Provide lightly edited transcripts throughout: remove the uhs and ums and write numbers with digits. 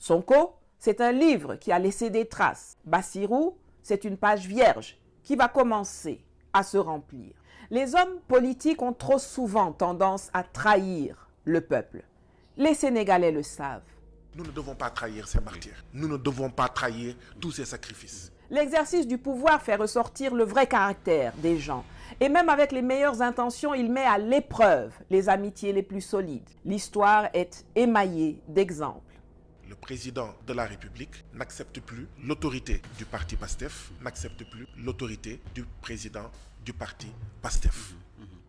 Sonko, c'est un livre qui a laissé des traces. Bassirou, c'est une page vierge qui va commencer à se remplir. Les hommes politiques ont trop souvent tendance à trahir le peuple. Les Sénégalais le savent. Nous ne devons pas trahir ces martyrs. Nous ne devons pas trahir tous ces sacrifices. L'exercice du pouvoir fait ressortir le vrai caractère des gens. Et même avec les meilleures intentions, il met à l'épreuve les amitiés les plus solides. L'histoire est émaillée d'exemples. Le président de la République n'accepte plus l'autorité du parti PASTEF, n'accepte plus l'autorité du président du parti PASTEF.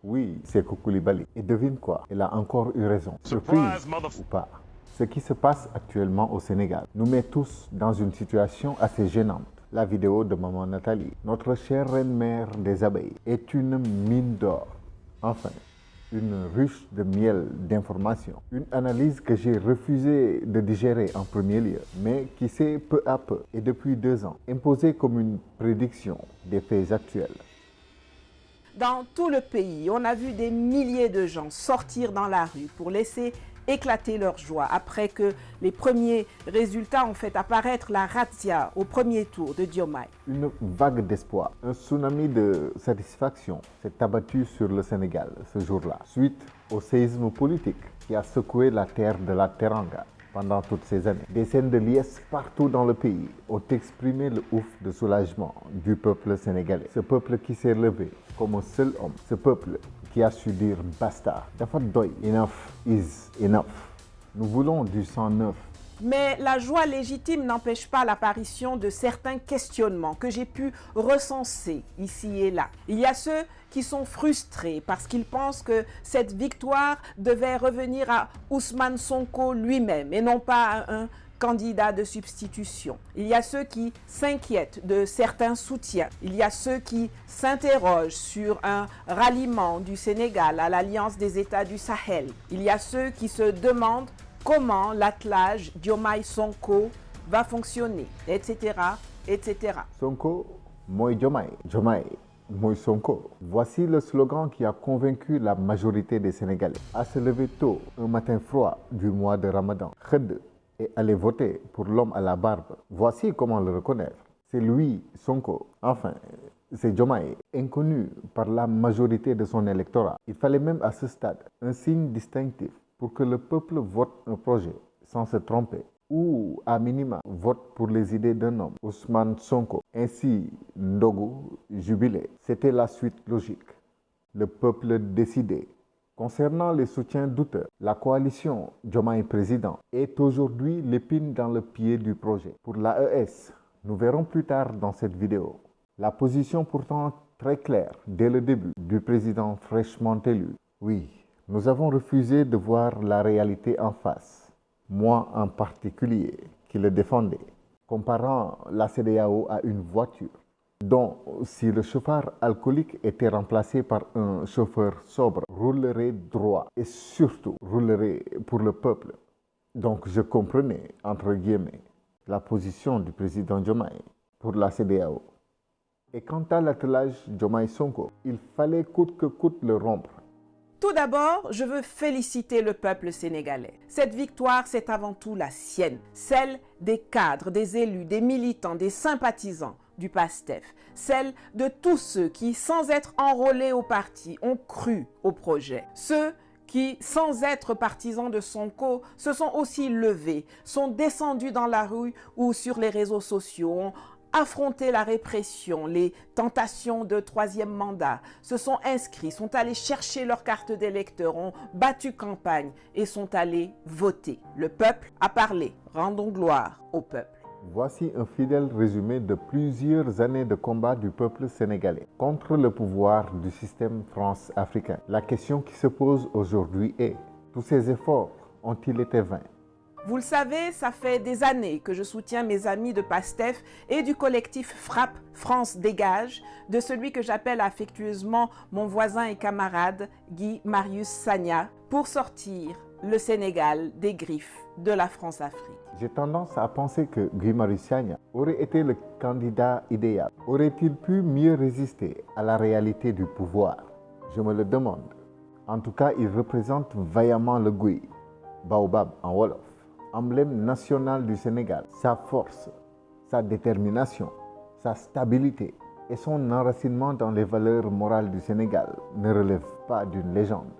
Oui, c'est Koulibaly. Et devine quoi? Il a encore eu raison. Surprise ou pas? Ce qui se passe actuellement au Sénégal nous met tous dans une situation assez gênante. La vidéo de maman Nathalie, notre chère reine-mère des abeilles, est une mine d'or. Enfin, une ruche de miel d'informations. Une analyse que j'ai refusé de digérer en premier lieu, mais qui s'est peu à peu, et depuis 2 ans, imposée comme une prédiction des faits actuels. Dans tout le pays, on a vu des milliers de gens sortir dans la rue pour laisser éclater leur joie après que les premiers résultats ont fait apparaître la razzia au premier tour de Diomaye. Une vague d'espoir, un tsunami de satisfaction s'est abattu sur le Sénégal ce jour-là, suite au séisme politique qui a secoué la terre de la Teranga pendant toutes ces années. Des scènes de liesse partout dans le pays ont exprimé le ouf de soulagement du peuple sénégalais. Ce peuple qui s'est levé comme un seul homme. Ce peuple qui a su dire basta. Dafa doy. Enough is enough. Nous voulons du sang neuf. Mais la joie légitime n'empêche pas l'apparition de certains questionnements que j'ai pu recenser ici et là. Il y a ceux qui sont frustrés parce qu'ils pensent que cette victoire devait revenir à Ousmane Sonko lui-même et non pas à un candidat de substitution. Il y a ceux qui s'inquiètent de certains soutiens. Il y a ceux qui s'interrogent sur un ralliement du Sénégal à l'Alliance des États du Sahel. Il y a ceux qui se demandent comment l'attelage Diomaye-Sonko va fonctionner, etc., etc. Sonko, moi Diomaye. Diomaye, moi Sonko. Voici le slogan qui a convaincu la majorité des Sénégalais à se lever tôt un matin froid du mois de Ramadan. Khedd et aller voter pour l'homme à la barbe. Voici comment le reconnaître. C'est lui, Sonko. Enfin, c'est Diomaye, inconnu par la majorité de son électorat. Il fallait même à ce stade un signe distinctif pour que le peuple vote un projet sans se tromper, ou à minima vote pour les idées d'un homme, Ousmane Sonko. Ainsi, Ndogo jubilé. C'était la suite logique. Le peuple décidé. Concernant les soutiens douteux, la coalition Diomaye Président est aujourd'hui l'épine dans le pied du projet. Pour l'AES, nous verrons plus tard dans cette vidéo la position pourtant très claire dès le début du président fraîchement élu. Oui, nous avons refusé de voir la réalité en face, moi en particulier, qui le défendais, comparant la CEDEAO à une voiture, dont si le chauffeur alcoolique était remplacé par un chauffeur sobre, roulerait droit et surtout roulerait pour le peuple. Donc je comprenais, entre guillemets, la position du président Diomaye pour la CEDEAO. Et quant à l'attelage Diomaye-Sonko, il fallait coûte que coûte le rompre. Tout d'abord, je veux féliciter le peuple sénégalais. Cette victoire, c'est avant tout la sienne, celle des cadres, des élus, des militants, des sympathisants du PASTEF, celle de tous ceux qui, sans être enrôlés au parti, ont cru au projet. Ceux qui, sans être partisans de Sonko, se sont aussi levés, sont descendus dans la rue ou sur les réseaux sociaux, ont affronté la répression, les tentations de 3e mandat, se sont inscrits, sont allés chercher leur carte d'électeur, ont battu campagne et sont allés voter. Le peuple a parlé. Rendons gloire au peuple. Voici un fidèle résumé de plusieurs années de combat du peuple sénégalais contre le pouvoir du système France-africain. La question qui se pose aujourd'hui est, tous ces efforts ont-ils été vains? Vous le savez, ça fait des années que je soutiens mes amis de PASTEF et du collectif Frappe France Dégage, de celui que j'appelle affectueusement mon voisin et camarade Guy Marius Sagna, pour sortir le Sénégal des griffes de la France-Afrique. J'ai tendance à penser que Guy Marius Sagna aurait été le candidat idéal. Aurait-il pu mieux résister à la réalité du pouvoir? Je me le demande. En tout cas, il représente vaillamment le Guy, Baobab en Wolof. emblème national du Sénégal. Sa force, sa détermination, sa stabilité et son enracinement dans les valeurs morales du Sénégal ne relèvent pas d'une légende.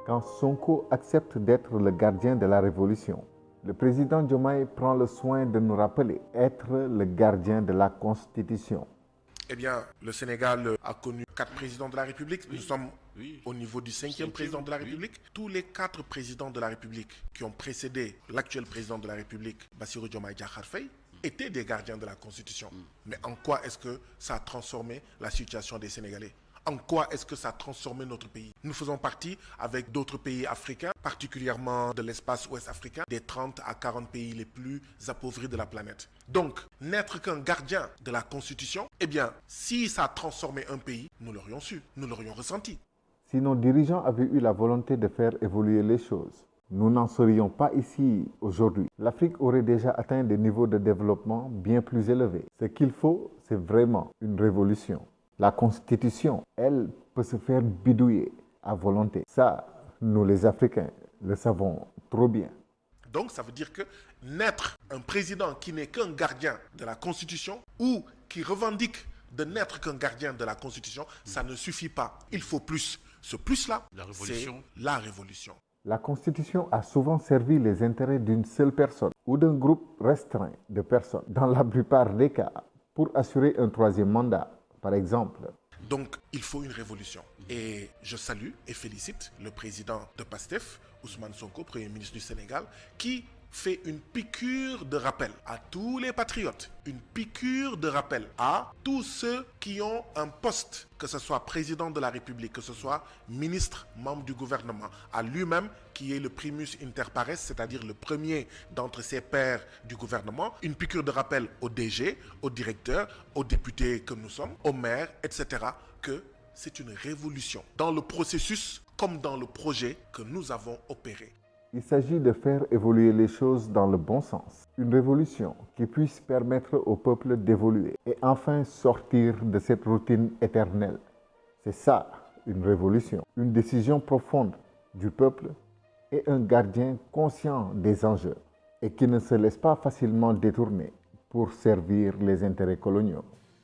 Quand Sonko accepte d'être le gardien de la révolution, le président Diomaye prend le soin de nous rappeler être le gardien de la Constitution. Eh bien, le Sénégal a connu 4 présidents de la République. Nous sommes au niveau du 5e président de la République. Tous les 4 présidents de la République qui ont précédé l'actuel président de la République, Bassirou Diomaye Diakhar Faye, étaient des gardiens de la Constitution. Mais en quoi est-ce que ça a transformé la situation des Sénégalais? En quoi est-ce que ça a transformé notre pays? Nous faisons partie, avec d'autres pays africains, particulièrement de l'espace ouest africain, des 30 à 40 pays les plus appauvris de la planète. Donc, n'être qu'un gardien de la Constitution, eh bien, si ça a transformé un pays, nous l'aurions su, nous l'aurions ressenti. Si nos dirigeants avaient eu la volonté de faire évoluer les choses, nous n'en serions pas ici aujourd'hui. L'Afrique aurait déjà atteint des niveaux de développement bien plus élevés. Ce qu'il faut, c'est vraiment une révolution. La Constitution, elle, peut se faire bidouiller à volonté. Ça, nous les Africains le savons trop bien. Donc, ça veut dire que n'être un président qui n'est qu'un gardien de la Constitution ou qui revendique de n'être qu'un gardien de la Constitution, ça ne suffit pas. Il faut plus. Ce plus-là, c'est la révolution. La Constitution a souvent servi les intérêts d'une seule personne ou d'un groupe restreint de personnes, dans la plupart des cas, pour assurer un troisième mandat. Par exemple. Donc, il faut une révolution. Et je salue et félicite le président de PASTEF, Ousmane Sonko, Premier ministre du Sénégal, qui fait une piqûre de rappel à tous les patriotes, une piqûre de rappel à tous ceux qui ont un poste, que ce soit président de la République, que ce soit ministre, membre du gouvernement, à lui-même qui est le primus inter pares, c'est-à-dire le premier d'entre ses pairs du gouvernement, une piqûre de rappel au DG, au directeur, aux députés que nous sommes, aux maires, etc., que c'est une révolution dans le processus comme dans le projet que nous avons opéré. Il s'agit de faire évoluer les choses dans le bon sens. Une révolution qui puisse permettre au peuple d'évoluer et enfin sortir de cette routine éternelle. C'est ça, une révolution. Une décision profonde du peuple et un gardien conscient des enjeux et qui ne se laisse pas facilement détourner pour servir les intérêts coloniaux.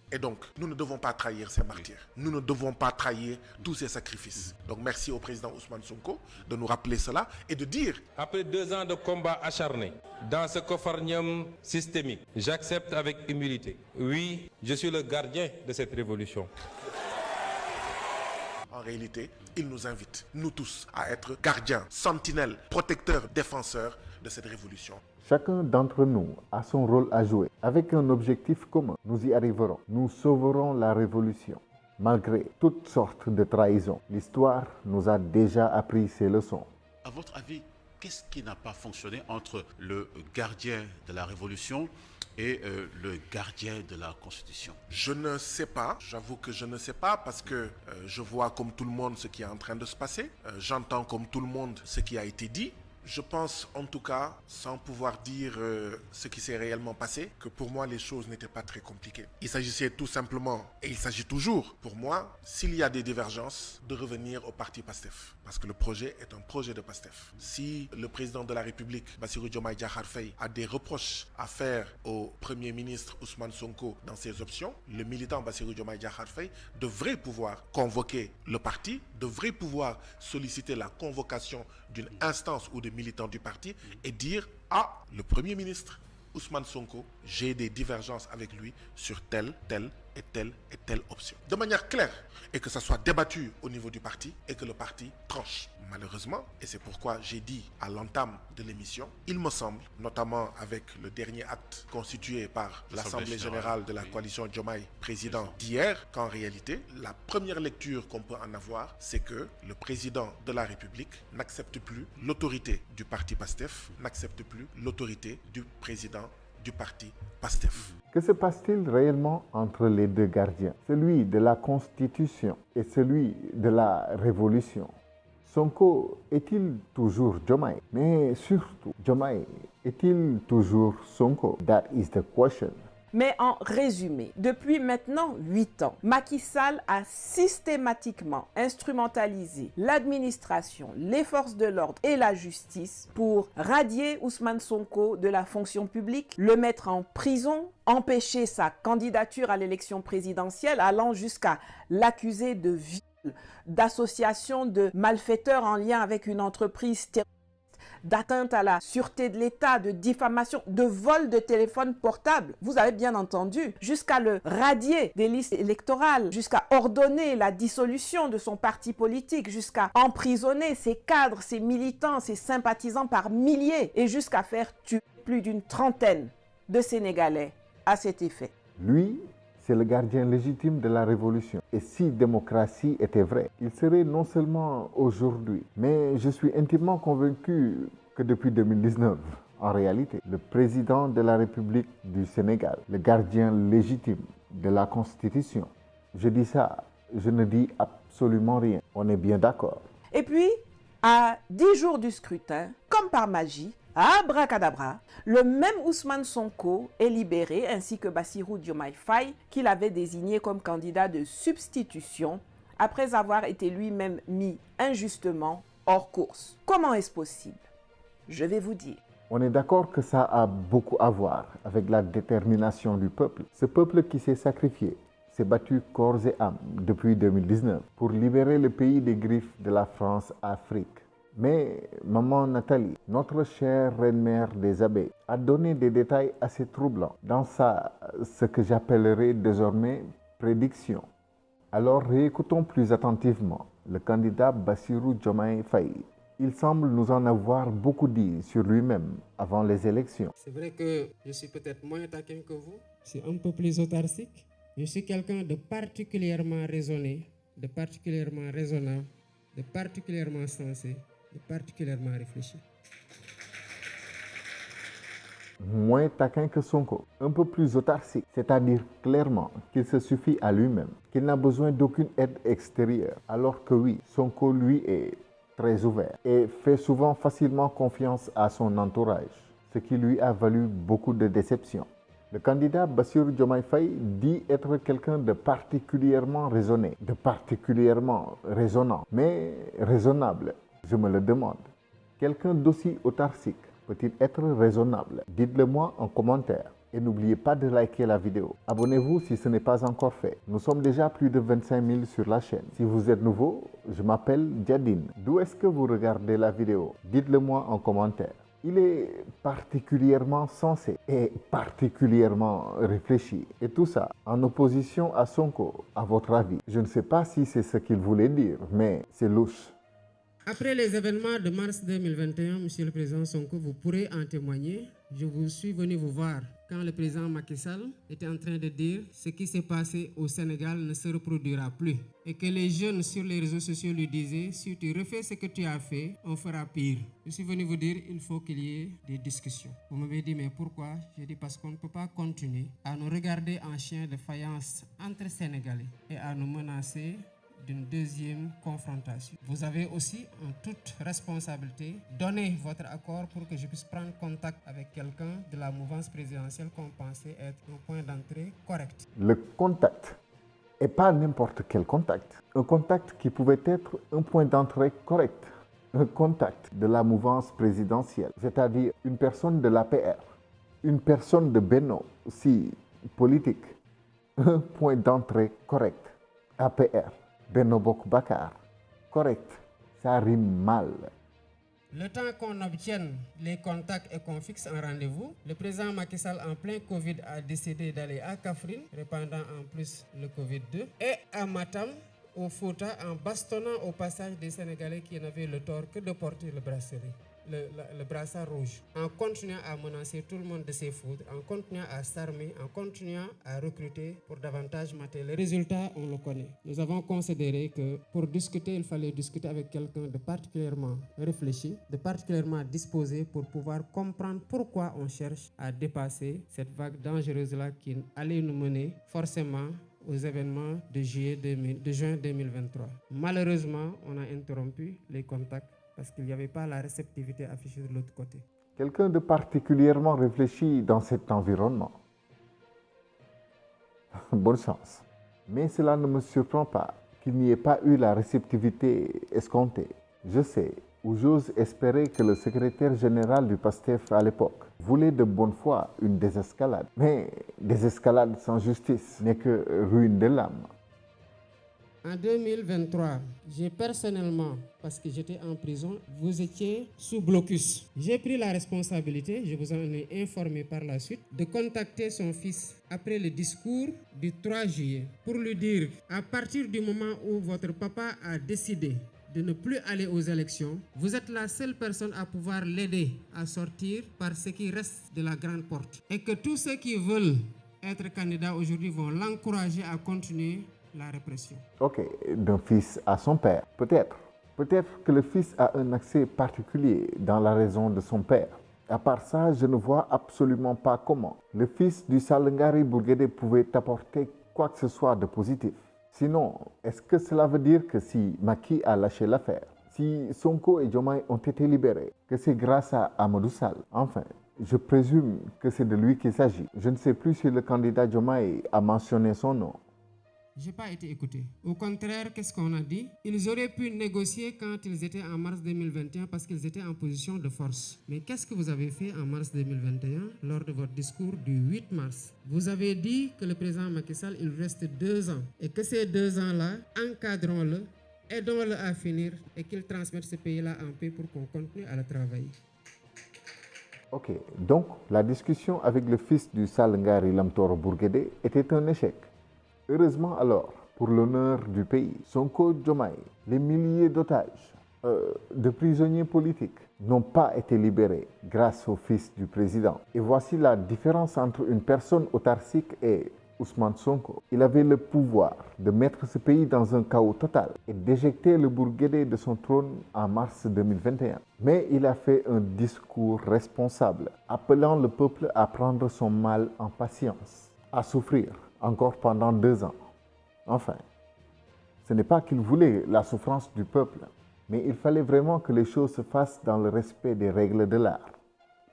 Et donc, nous ne devons pas trahir ces martyrs. Nous ne devons pas trahir tous ces sacrifices. Donc, merci au président Ousmane Sonko de nous rappeler cela et de dire... Après 2 ans de combat acharné dans ce cofarnium systémique, j'accepte avec humilité. Oui, je suis le gardien de cette révolution. En réalité, il nous invite, nous tous, à être gardiens, sentinelles, protecteurs, défenseurs de cette révolution. Chacun d'entre nous a son rôle à jouer. Avec un objectif commun, nous y arriverons. Nous sauverons la révolution. Malgré toutes sortes de trahisons, l'histoire nous a déjà appris ses leçons. À votre avis, qu'est-ce qui n'a pas fonctionné entre le gardien de la révolution et le gardien de la Constitution? Je ne sais pas, j'avoue que je ne sais pas parce que je vois comme tout le monde ce qui est en train de se passer. J'entends comme tout le monde ce qui a été dit. Je pense en tout cas, sans pouvoir dire ce qui s'est réellement passé, que pour moi les choses n'étaient pas très compliquées. Il s'agissait tout simplement, et il s'agit toujours pour moi, s'il y a des divergences, de revenir au parti PASTEF. Parce que le projet est un projet de PASTEF. Si le président de la République, Bassirou Diomaye Diakhar Faye, a des reproches à faire au Premier ministre Ousmane Sonko dans ses options, le militant Bassirou Diomaye Diakhar Faye devrait pouvoir convoquer le parti, devrait pouvoir solliciter la convocation d'une instance ou de militants du parti et dire à le Premier ministre Ousmane Sonko, j'ai des divergences avec lui sur telle et telle option. De manière claire, et que ça soit débattu au niveau du parti et que le parti tranche. Malheureusement, et c'est pourquoi j'ai dit à l'entame de l'émission, il me semble, notamment avec le dernier acte constitué par l'Assemblée générale de la coalition Diomaye président d'hier, qu'en réalité, la première lecture qu'on peut en avoir, c'est que le président de la République n'accepte plus l'autorité du parti PASTEF, n'accepte plus l'autorité du président du parti PASTEF. Que se passe-t-il réellement entre les deux gardiens, celui de la Constitution et celui de la Révolution? Sonko est-il toujours Diomaye? Mais surtout, Diomaye est-il toujours Sonko? That is the question. Mais en résumé, depuis maintenant 8 ans, Macky Sall a systématiquement instrumentalisé l'administration, les forces de l'ordre et la justice pour radier Ousmane Sonko de la fonction publique, le mettre en prison, empêcher sa candidature à l'élection présidentielle, allant jusqu'à l'accuser de viol, d'association de malfaiteurs en lien avec une entreprise terroriste, d'atteinte à la sûreté de l'État, de diffamation, de vol de téléphone portable, vous avez bien entendu, jusqu'à le radier des listes électorales, jusqu'à ordonner la dissolution de son parti politique, jusqu'à emprisonner ses cadres, ses militants, ses sympathisants par milliers et jusqu'à faire tuer plus d'une trentaine de Sénégalais à cet effet. Lui, c'est le gardien légitime de la révolution. Et si démocratie était vraie, il serait non seulement aujourd'hui, mais je suis intimement convaincu que depuis 2019, en réalité, le président de la République du Sénégal, le gardien légitime de la Constitution, je dis ça, je ne dis absolument rien. On est bien d'accord. Et puis, à 10 jours du scrutin, comme par magie, abracadabra, le même Ousmane Sonko est libéré ainsi que Bassirou Diomaye Faye qu'il avait désigné comme candidat de substitution après avoir été lui-même mis injustement hors course. Comment est-ce possible? Je vais vous dire. On est d'accord que ça a beaucoup à voir avec la détermination du peuple. Ce peuple qui s'est sacrifié, s'est battu corps et âme depuis 2019 pour libérer le pays des griffes de la France-Afrique. Mais maman Nathalie, notre chère reine-mère des abeilles, a donné des détails assez troublants dans ce que j'appellerai désormais prédiction. Alors réécoutons plus attentivement le candidat Bassirou Diomaye Faye. Il semble nous en avoir beaucoup dit sur lui-même avant les élections. C'est vrai que je suis peut-être moins taquin que vous, je suis un peu plus autarcique. Je suis quelqu'un de particulièrement raisonné, de particulièrement raisonnable, de particulièrement sensé, de particulièrement réfléchi. Moins taquin que Sonko, un peu plus autarcique, c'est-à-dire clairement qu'il se suffit à lui-même, qu'il n'a besoin d'aucune aide extérieure, alors que oui, Sonko lui est très ouvert et fait souvent facilement confiance à son entourage, ce qui lui a valu beaucoup de déceptions. Le candidat Bassirou Diomaye Faye dit être quelqu'un de particulièrement raisonné, de particulièrement raisonnant, mais raisonnable. Je me le demande. Quelqu'un d'aussi autarcique peut-il être raisonnable? Dites-le moi en commentaire. Et n'oubliez pas de liker la vidéo. Abonnez-vous si ce n'est pas encore fait. Nous sommes déjà plus de 25 000 sur la chaîne. Si vous êtes nouveau, je m'appelle Djadine. D'où est-ce que vous regardez la vidéo? Dites-le moi en commentaire. Il est particulièrement sensé et particulièrement réfléchi. Et tout ça en opposition à Sonko, à votre avis. Je ne sais pas si c'est ce qu'il voulait dire, mais c'est louche. Après les événements de mars 2021, Monsieur le Président Sonko, vous pourrez en témoigner. Je vous suis venu vous voir quand le président Macky Sall était en train de dire ce qui s'est passé au Sénégal ne se reproduira plus. Et que les jeunes sur les réseaux sociaux lui disaient, si tu refais ce que tu as fait, on fera pire. Je suis venu vous dire, il faut qu'il y ait des discussions. Vous m'avez dit, mais pourquoi? J'ai dit, parce qu'on ne peut pas continuer à nous regarder en chien de faïence entre Sénégalais et à nous menacer d'une deuxième confrontation. Vous avez aussi, en toute responsabilité, donné votre accord pour que je puisse prendre contact avec quelqu'un de la mouvance présidentielle qu'on pensait être un point d'entrée correct. Le contact, et pas n'importe quel contact. Un contact qui pouvait être un point d'entrée correct. Un contact de la mouvance présidentielle, c'est-à-dire une personne de l'APR, une personne de Benno, aussi politique. Un point d'entrée correct. APR. Benno Bokk Yakaar. Correct. Ça rime mal. Le temps qu'on obtienne les contacts et qu'on fixe un rendez-vous, le président Macky Sall en plein Covid a décidé d'aller à Kaffrine, répandant en plus le Covid-2, et à Matam, au Fouta, en bastonnant au passage des Sénégalais qui n'avaient le tort que de porter le bracelet. Le brassard rouge, en continuant à menacer tout le monde de ses foudres, en continuant à s'armer, en continuant à recruter pour davantage mater. Le résultat, on le connaît. Nous avons considéré que pour discuter, il fallait discuter avec quelqu'un de particulièrement réfléchi, de particulièrement disposé pour pouvoir comprendre pourquoi on cherche à dépasser cette vague dangereuse-là qui allait nous mener forcément aux événements de juin 2023. Malheureusement, on a interrompu les contacts parce qu'il n'y avait pas la réceptivité affichée de l'autre côté. Quelqu'un de particulièrement réfléchi dans cet environnement. Bonne chance. Mais cela ne me surprend pas qu'il n'y ait pas eu la réceptivité escomptée. Je sais, ou j'ose espérer que le secrétaire général du PASTEF à l'époque voulait de bonne foi une désescalade. Mais désescalade sans justice n'est que ruine de l'âme. En 2023, j'ai personnellement, parce que j'étais en prison, vous étiez sous blocus. J'ai pris la responsabilité, je vous en ai informé par la suite, de contacter son fils après le discours du 3 juillet pour lui dire, à partir du moment où votre papa a décidé de ne plus aller aux élections, vous êtes la seule personne à pouvoir l'aider à sortir par ce qui reste de la grande porte. Et que tous ceux qui veulent être candidats aujourd'hui vont l'encourager à continuer la répression. Ok, d'un fils à son père, peut-être. Peut-être que le fils a un accès particulier dans la raison de son père. À part ça, je ne vois absolument pas comment le fils du Salengari Bourguédé pouvait apporter quoi que ce soit de positif. Sinon, est-ce que cela veut dire que si Macky a lâché l'affaire, si Sonko et Diomaye ont été libérés, que c'est grâce à Amadou Sall? Enfin, je présume que c'est de lui qu'il s'agit. Je ne sais plus si le candidat Diomaye a mentionné son nom. Je n'ai pas été écouté. Au contraire, qu'est-ce qu'on a dit? Ils auraient pu négocier quand ils étaient en mars 2021 parce qu'ils étaient en position de force. Mais qu'est-ce que vous avez fait en mars 2021 lors de votre discours du 8 mars? Vous avez dit que le président Macky Sall, il reste 2 ans et que ces 2 ans-là, encadrons-le, aidons-le à finir et qu'il transmette ce pays-là en paix pour qu'on continue à le travailler. Ok, donc la discussion avec le fils du Salengari Lamtoro Bourguédé était un échec. Heureusement alors, pour l'honneur du pays, Sonko Diomaye, les milliers d'otages, de prisonniers politiques n'ont pas été libérés grâce au fils du président. Et voici la différence entre une personne autarcique et Ousmane Sonko. Il avait le pouvoir de mettre ce pays dans un chaos total et d'éjecter le Bourguédé de son trône en mars 2021. Mais il a fait un discours responsable, appelant le peuple à prendre son mal en patience, à souffrir encore pendant 2 ans. Enfin, ce n'est pas qu'il voulait la souffrance du peuple, mais il fallait vraiment que les choses se fassent dans le respect des règles de l'art.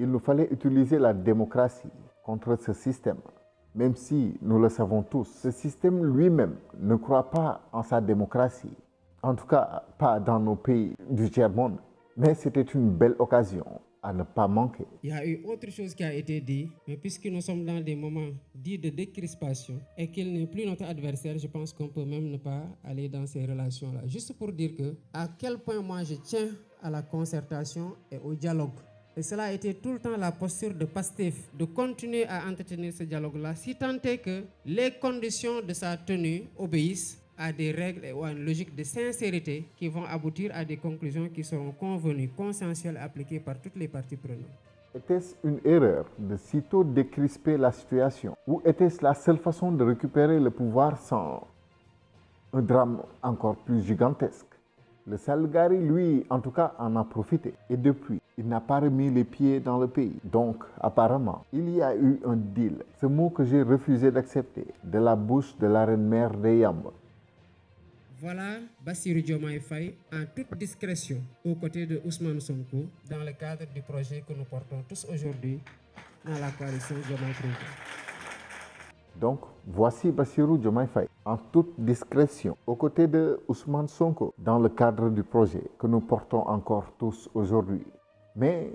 Il nous fallait utiliser la démocratie contre ce système. Même si, nous le savons tous, ce système lui-même ne croit pas en sa démocratie. En tout cas, pas dans nos pays du tiers-monde. Mais c'était une belle occasion à ne pas manquer. Il y a eu autre chose qui a été dit, mais puisque nous sommes dans des moments dits de décrispation et qu'il n'est plus notre adversaire, je pense qu'on peut même ne pas aller dans ces relations-là. Juste pour dire que, à quel point moi je tiens à la concertation et au dialogue. Et cela a été tout le temps la posture de PASTEF, de continuer à entretenir ce dialogue-là, si tant est que les conditions de sa tenue obéissent à des règles ou à une logique de sincérité qui vont aboutir à des conclusions qui seront convenues, consensuelles, appliquées par toutes les parties prenantes. Était-ce une erreur de sitôt décrisper la situation? Ou était-ce la seule façon de récupérer le pouvoir sans un drame encore plus gigantesque? Le Salengari, lui, en tout cas, en a profité. Et depuis, il n'a pas remis les pieds dans le pays. Donc, apparemment, il y a eu un deal. Ce mot que j'ai refusé d'accepter de la bouche de la reine-mère de Yamba. Voilà Bassirou Diomaye Faye en toute discrétion aux côtés de Ousmane Sonko dans le cadre du projet que nous portons tous aujourd'hui dans la coalition Diomaye Président. Donc, voici Bassirou Diomaye Faye en toute discrétion aux côtés de Ousmane Sonko dans le cadre du projet que nous portons encore tous aujourd'hui. Mais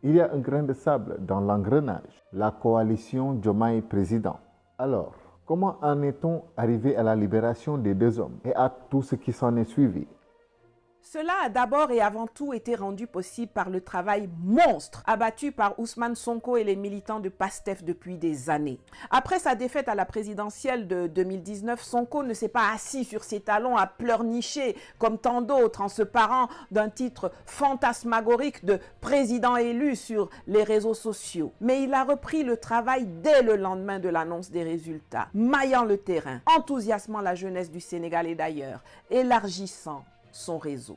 il y a un grain de sable dans l'engrenage, la coalition Diomaye Président. Alors, comment en est-on arrivé à la libération des 2 hommes et à tout ce qui s'en est suivi? Cela a d'abord et avant tout été rendu possible par le travail monstre abattu par Ousmane Sonko et les militants de PASTEF depuis des années. Après sa défaite à la présidentielle de 2019, Sonko ne s'est pas assis sur ses talons à pleurnicher comme tant d'autres en se parant d'un titre fantasmagorique de président élu sur les réseaux sociaux. Mais il a repris le travail dès le lendemain de l'annonce des résultats, maillant le terrain, enthousiasmant la jeunesse du Sénégal et d'ailleurs, élargissant son réseau.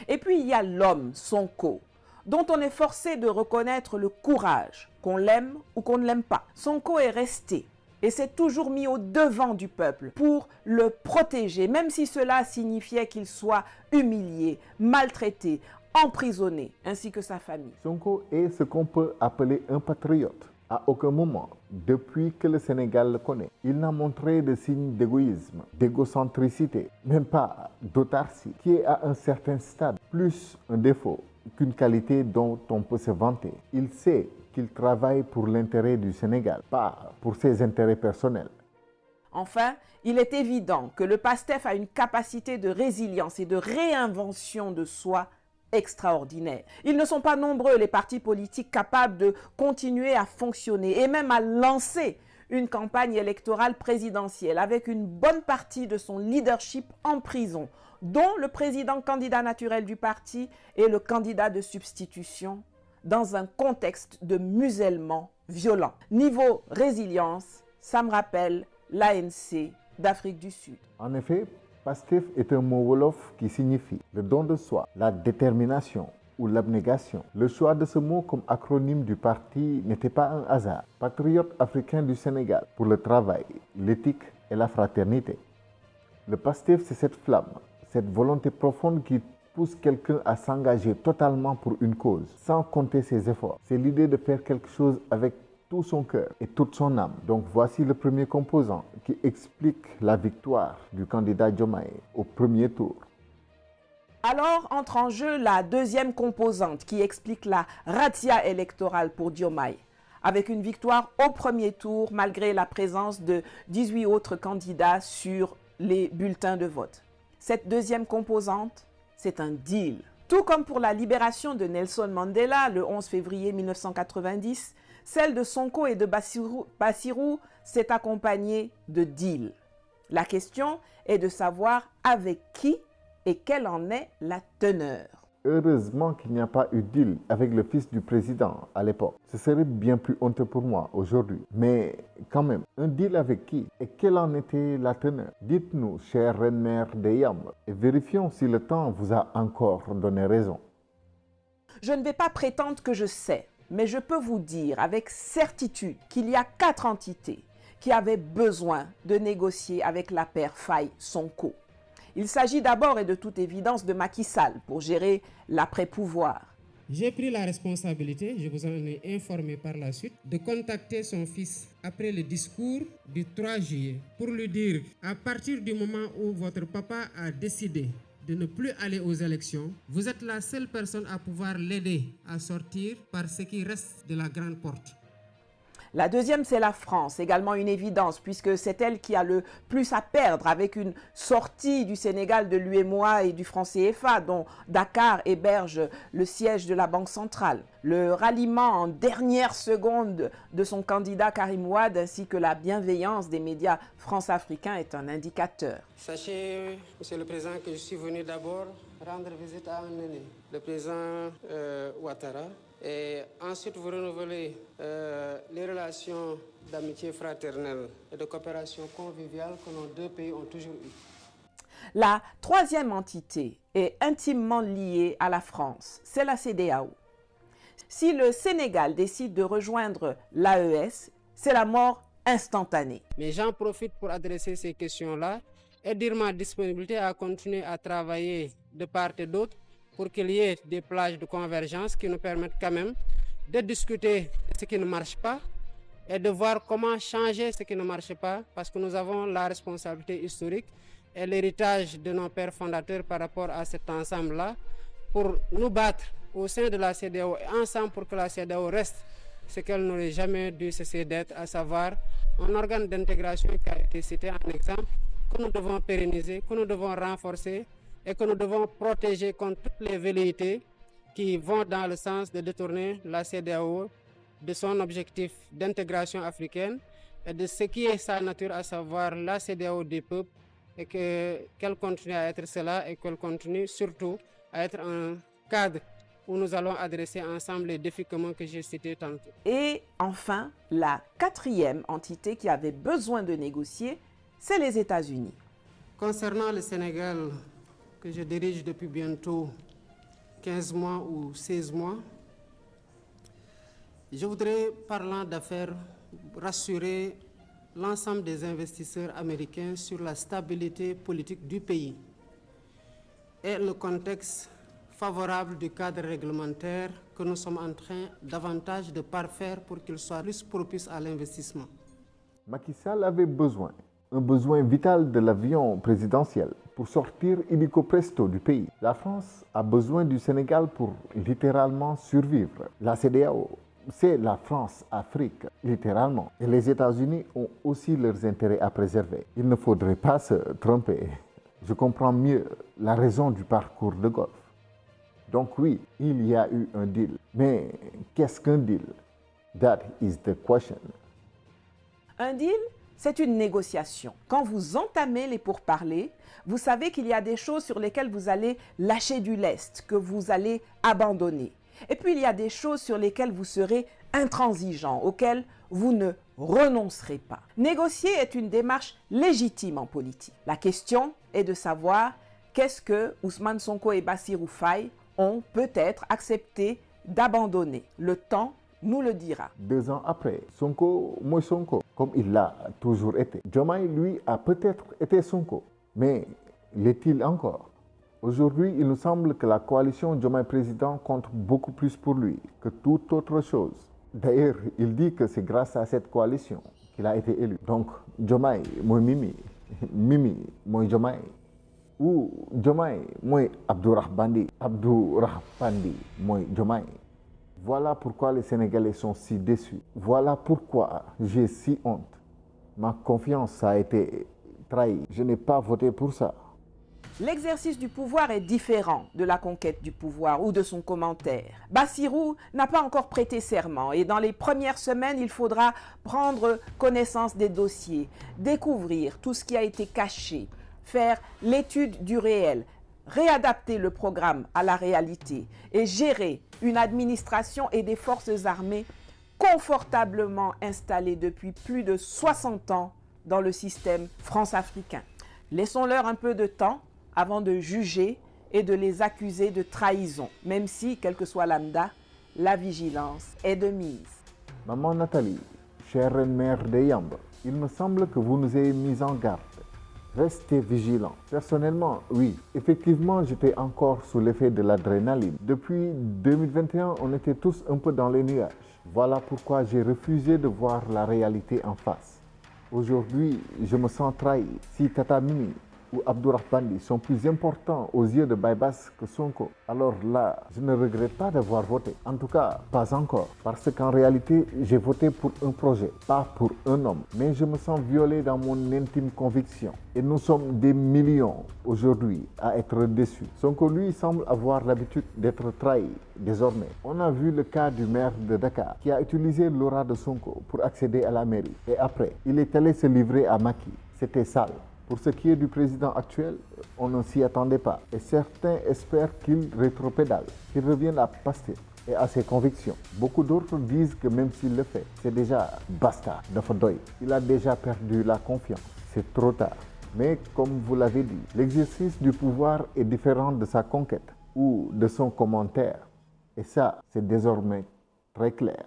Et puis il y a l'homme, Sonko, dont on est forcé de reconnaître le courage, qu'on l'aime ou qu'on ne l'aime pas. Sonko est resté et s'est toujours mis au devant du peuple pour le protéger, même si cela signifiait qu'il soit humilié, maltraité, emprisonné, ainsi que sa famille. Sonko est ce qu'on peut appeler un patriote. À aucun moment, depuis que le Sénégal le connaît, il n'a montré de signes d'égoïsme, d'égocentricité, même pas d'autarcie, qui est à un certain stade plus un défaut qu'une qualité dont on peut se vanter. Il sait qu'il travaille pour l'intérêt du Sénégal, pas pour ses intérêts personnels. Enfin, il est évident que le PASTEF a une capacité de résilience et de réinvention de soi extraordinaire. Ils ne sont pas nombreux, les partis politiques, capables de continuer à fonctionner et même à lancer une campagne électorale présidentielle avec une bonne partie de son leadership en prison, dont le président candidat naturel du parti et le candidat de substitution, dans un contexte de musellement violent. Niveau résilience, ça me rappelle l'ANC d'Afrique du Sud. En effet, PASTEF est un mot wolof qui signifie le don de soi, la détermination ou l'abnégation. Le choix de ce mot comme acronyme du parti n'était pas un hasard. Patriote africain du Sénégal pour le travail, l'éthique et la fraternité. Le PASTEF, c'est cette flamme, cette volonté profonde qui pousse quelqu'un à s'engager totalement pour une cause, sans compter ses efforts. C'est l'idée de faire quelque chose avec tout son cœur et toute son âme. Donc voici le premier composant qui explique la victoire du candidat Diomaye au premier tour. Alors entre en jeu la deuxième composante qui explique la razzia électorale pour Diomaye, avec une victoire au premier tour malgré la présence de 18 autres candidats sur les bulletins de vote. Cette deuxième composante, c'est un deal. Tout comme pour la libération de Nelson Mandela le 11 février 1990, celle de Sonko et de Bassirou s'est accompagnée de deals. La question est de savoir avec qui et quelle en est la teneur. Heureusement qu'il n'y a pas eu de deal avec le fils du président à l'époque. Ce serait bien plus honteux pour moi aujourd'hui. Mais quand même, un deal avec qui et quelle en était la teneur? Dites-nous, chère reine-mère des Yambres, et vérifions si le temps vous a encore donné raison. Je ne vais pas prétendre que je sais, mais je peux vous dire avec certitude qu'il y a 4 entités qui avaient besoin de négocier avec la paire Faye-Sonko. Il s'agit d'abord et de toute évidence de Macky Sall pour gérer l'après-pouvoir. J'ai pris la responsabilité, je vous en ai informé par la suite, de contacter son fils après le discours du 3 juillet pour lui dire, à partir du moment où votre papa a décidé de ne plus aller aux élections, vous êtes la seule personne à pouvoir l'aider à sortir par ce qui reste de la grande porte. La deuxième, c'est la France, également une évidence, puisque c'est elle qui a le plus à perdre avec une sortie du Sénégal de l'UEMOA et du franc CFA, dont Dakar héberge le siège de la Banque centrale. Le ralliement en dernière seconde de son candidat Karim Wade, ainsi que la bienveillance des médias france-africains est un indicateur. Sachez, Monsieur le Président, que je suis venu d'abord rendre visite à un aîné, le président Ouattara. Et ensuite, vous renouvelez les relations d'amitié fraternelle et de coopération conviviale que nos deux pays ont toujours eues. La troisième entité est intimement liée à la France, c'est la CEDEAO. Si le Sénégal décide de rejoindre l'AES, c'est la mort instantanée. Mais j'en profite pour adresser ces questions-là et dire ma disponibilité à continuer à travailler de part et d'autre pour qu'il y ait des plages de convergence qui nous permettent quand même de discuter de ce qui ne marche pas et de voir comment changer ce qui ne marche pas, parce que nous avons la responsabilité historique et l'héritage de nos pères fondateurs par rapport à cet ensemble-là, pour nous battre au sein de la CEDEAO et ensemble pour que la CEDEAO reste ce qu'elle n'aurait jamais dû cesser d'être, à savoir un organe d'intégration qui a été cité en exemple, que nous devons pérenniser, que nous devons renforcer, et que nous devons protéger contre toutes les velléités qui vont dans le sens de détourner la CEDEAO de son objectif d'intégration africaine et de ce qui est sa nature, à savoir la CEDEAO des peuples, et qu'elle continue à être cela et qu'elle continue surtout à être un cadre où nous allons adresser ensemble les défis communs que j'ai cités tantôt. Et enfin, la quatrième entité qui avait besoin de négocier, c'est les États-Unis. Concernant le Sénégal, que je dirige depuis bientôt 15 mois ou 16 mois, je voudrais, parlant d'affaires, rassurer l'ensemble des investisseurs américains sur la stabilité politique du pays et le contexte favorable du cadre réglementaire que nous sommes en train davantage de parfaire pour qu'il soit plus propice à l'investissement. Macky Sall avait un besoin vital de l'avion présidentiel pour sortir illico presto du pays. La France a besoin du Sénégal pour littéralement survivre. La CEDEAO, c'est la France-Afrique, littéralement. Et les États-Unis ont aussi leurs intérêts à préserver. Il ne faudrait pas se tromper. Je comprends mieux la raison du parcours de golf. Donc oui, il y a eu un deal. Mais qu'est-ce qu'un deal? That is the question. Un deal, c'est une négociation. Quand vous entamez les pourparlers, vous savez qu'il y a des choses sur lesquelles vous allez lâcher du lest, que vous allez abandonner. Et puis il y a des choses sur lesquelles vous serez intransigeant, auxquelles vous ne renoncerez pas. Négocier est une démarche légitime en politique. La question est de savoir qu'est-ce que Ousmane Sonko et Bassirou Faye ont peut-être accepté d'abandonner. Le temps nous le dira. 2 ans après, Sonko, moi Sonko, comme il l'a toujours été. Diomaye, lui, a peut-être été Sonko, mais l'est-il encore? Aujourd'hui, il nous semble que la coalition Diomaye président compte beaucoup plus pour lui que toute autre chose. D'ailleurs, il dit que c'est grâce à cette coalition qu'il a été élu. Donc, Diomaye, moi Mimi, Mimi, moi Diomaye, ou Diomaye, moi Abdourahmane Bandi, moi Diomaye. Voilà pourquoi les Sénégalais sont si déçus. Voilà pourquoi j'ai si honte. Ma confiance a été trahie. Je n'ai pas voté pour ça. L'exercice du pouvoir est différent de la conquête du pouvoir ou de son commentaire. Bassirou n'a pas encore prêté serment et dans les premières semaines, il faudra prendre connaissance des dossiers, découvrir tout ce qui a été caché, faire l'étude du réel, réadapter le programme à la réalité et gérer une administration et des forces armées confortablement installées depuis plus de 60 ans dans le système france-africain. Laissons-leur un peu de temps avant de juger et de les accuser de trahison, même si, quel que soit l'AMDA, la vigilance est de mise. Maman Nathalie, chère mère de Yamba, il me semble que vous nous avez mis en garde. Restez vigilants. Personnellement, oui, effectivement, j'étais encore sous l'effet de l'adrénaline. Depuis 2021, on était tous un peu dans les nuages. Voilà pourquoi j'ai refusé de voir la réalité en face. Aujourd'hui, je me sens trahi. Si Tata Mimi ou Abdourahmane sont plus importants aux yeux de Baybas que Sonko, alors là, je ne regrette pas d'avoir voté. En tout cas, pas encore. Parce qu'en réalité, j'ai voté pour un projet, pas pour un homme. Mais je me sens violé dans mon intime conviction. Et nous sommes des millions aujourd'hui à être déçus. Sonko, lui, semble avoir l'habitude d'être trahi désormais. On a vu le cas du maire de Dakar qui a utilisé l'aura de Sonko pour accéder à la mairie. Et après, il est allé se livrer à Macky. C'était sale. Pour ce qui est du président actuel, on ne s'y attendait pas. Et certains espèrent qu'il rétropédale, qu'il revienne à Pastef et à ses convictions. Beaucoup d'autres disent que même s'il le fait, c'est déjà basta, dafa doy. Il a déjà perdu la confiance. C'est trop tard. Mais comme vous l'avez dit, l'exercice du pouvoir est différent de sa conquête ou de son commentaire. Et ça, c'est désormais très clair.